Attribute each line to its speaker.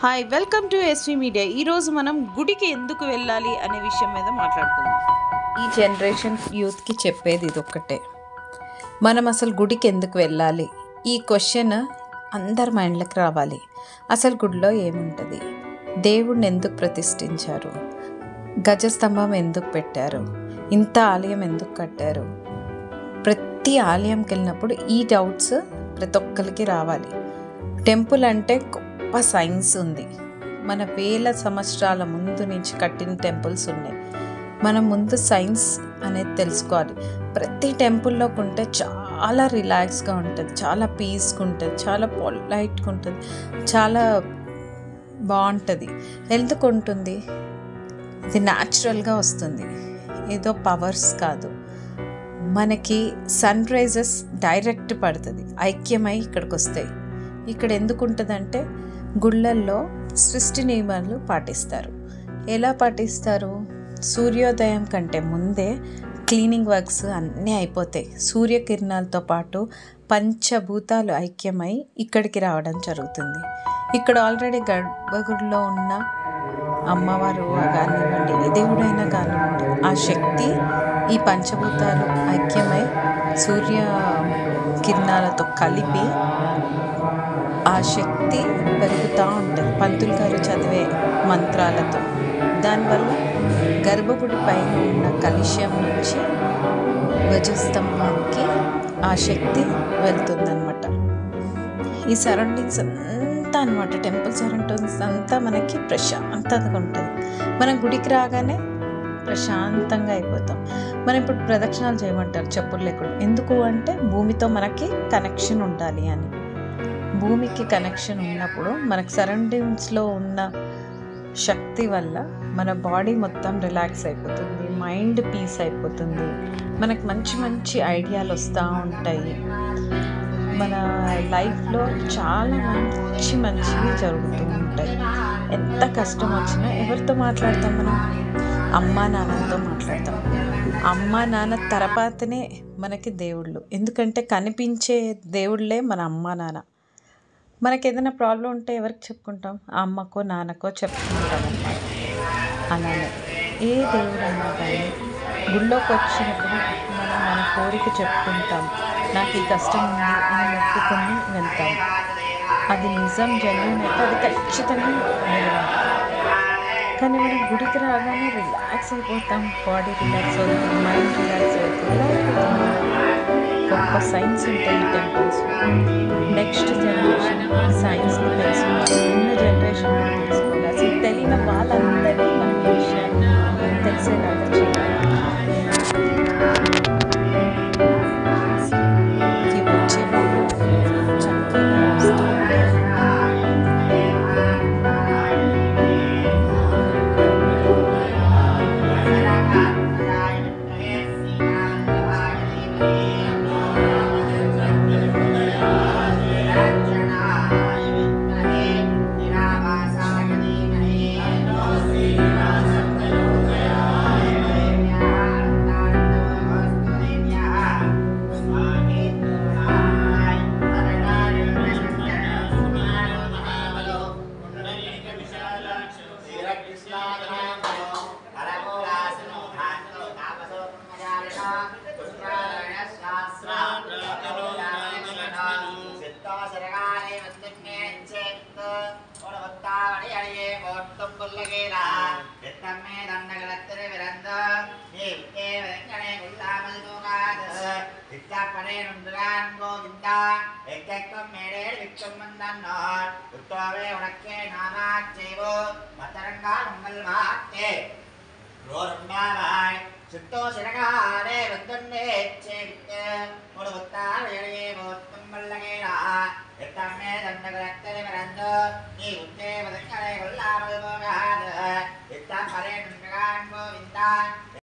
Speaker 1: Hi welcome to SV media. ఈరోజు మనం గుడికి ఎందుకు వెళ్ళాలి అనే విషయం మీద మాట్లాడుకుందాం. ఈ జనరేషన్ యూత్కి చెప్పేది ఇది ఒక్కటే, మనం అసలు గుడికి ఎందుకు వెళ్ళాలి? ఈ క్వశ్చన్ అందరి మైండ్లోకి రావాలి. అసలు గుడిలో ఏముంటుంది? దేవుణ్ణి ఎందుకు ప్రతిష్ఠించారు? గజస్తంభం ఎందుకు పెట్టారు? ఇంత ఆలయం ఎందుకు కట్టారు? ప్రతి ఆలయంకి వెళ్ళినప్పుడు ఈ డౌట్స్ ప్రతి ఒక్కరికి రావాలి. టెంపుల్ అంటే గొప్ప సైన్స్ ఉంది. మన వేల సంవత్సరాల ముందు నుంచి కట్టిన టెంపుల్స్ ఉన్నాయి. మనం ముందు సైన్స్ అనేది తెలుసుకోవాలి. ప్రతి టెంపుల్లోకి ఉంటే చాలా రిలాక్స్గా ఉంటుంది, చాలా పీస్గా ఉంటుంది, చాలా పొలైట్గా ఉంటుంది, చాలా బాగుంటుంది. ఎందుకు ఉంటుంది? ఇది న్యాచురల్గా వస్తుంది, ఏదో పవర్స్ కాదు. మనకి సన్ రైజెస్ డైరెక్ట్ పడుతుంది, ఐక్యమై ఇక్కడికి వస్తాయి. ఇక్కడ ఎందుకు ఉంటుందంటే గుళ్ళల్లో సృష్టి నియమాలు పాటిస్తారు. ఎలా పాటిస్తారు? సూర్యోదయం కంటే ముందే క్లీనింగ్ వర్క్స్ అన్నీ అయిపోతాయి. సూర్యకిరణాలతో పాటు పంచభూతాలు ఐక్యమై ఇక్కడికి రావడం జరుగుతుంది. ఇక్కడ ఆల్రెడీ గర్భగుడిలో ఉన్న అమ్మవారు కానివ్వండి, ఏ దేవుడైనా కానివ్వండి, ఆ శక్తి ఈ పంచభూతాలు ఐక్యమై సూర్య కిరణాలతో కలిపి ఆ శక్తి పెరుగుతూ ఉంటుంది పంతులు గారు చదివే మంత్రాలతో. దానివల్ల గర్భగుడి పైన ఉన్న కలుష్యం నుంచి ధ్వజస్తంభానికి ఆ శక్తి వెళ్తుందన్నమాట. ఈ సరౌండింగ్స్ అంతా అనమాట, టెంపుల్ సరౌండింగ్స్ అంతా మనకి ప్రశాంతంగా ఉంటుంది. మనం గుడికి రాగానే ప్రశాంతంగా అయిపోతాం. మనం ఇప్పుడు ప్రదక్షిణాలు చేయమంటారు చెప్పులు లేకుండా. ఎందుకు అంటే భూమితో మనకి కనెక్షన్ ఉండాలి అని. భూమికి కనెక్షన్ ఉన్నప్పుడు మనకు సరౌండింగ్స్లో ఉన్న శక్తి వల్ల మన బాడీ మొత్తం రిలాక్స్ అయిపోతుంది, మైండ్ పీస్ అయిపోతుంది, మనకు మంచి మంచి ఐడియాలు వస్తూ ఉంటాయి. మన లైఫ్లో చాలా మంచివి జరుగుతూ ఉంటాయి. ఎంత కష్టం వచ్చినా ఎవరితో మాట్లాడతాం? మనం అమ్మా నాన్నతో మాట్లాడతాం. అమ్మా నాన్న తర్వాతనే మనకి దేవుళ్ళు. ఎందుకంటే కనిపించే దేవుళ్ళే మన అమ్మా నాన్న. మనకి ఏదైనా ప్రాబ్లం ఉంటే ఎవరికి చెప్పుకుంటాం? అమ్మకో నాన్నకో చెప్పుకుంటాం అన్నమాట. అలానే ఏ దేవుడైనా కానీ గుళ్ళోకి వచ్చినప్పుడు మనం మన కోరిక చెప్పుకుంటాం. నాకు ఈ కష్టం ఉంది అని మొక్కుకొని వెళ్తాం. అది నిజం, జెన్యూన్ అయితే అది ఖచ్చితంగా నెరవేరుతుంది. కానీ మనం గుడికి రాగానే రిలాక్స్ అయిపోతాం, బాడీ రిలాక్స్ అవుతుంది, మైండ్ రిలాక్స్ అవుతుంది. ఇలా అయిపోతుంది. గొప్ప సైన్స్ ఉంటాయి ఈ టెంపుల్స్. నెక్స్ట్ జనరేషన్ సైన్స్ని తెలుసుకోవాలి, ఉన్న జనరేషన్ తెలుసుకోవాలి. అసలు తెలియని వాళ్ళందరినీ మన విషయాన్ని తెలిసేలాగా చేయాలి. వచ్చే చక్కగా వస్తూ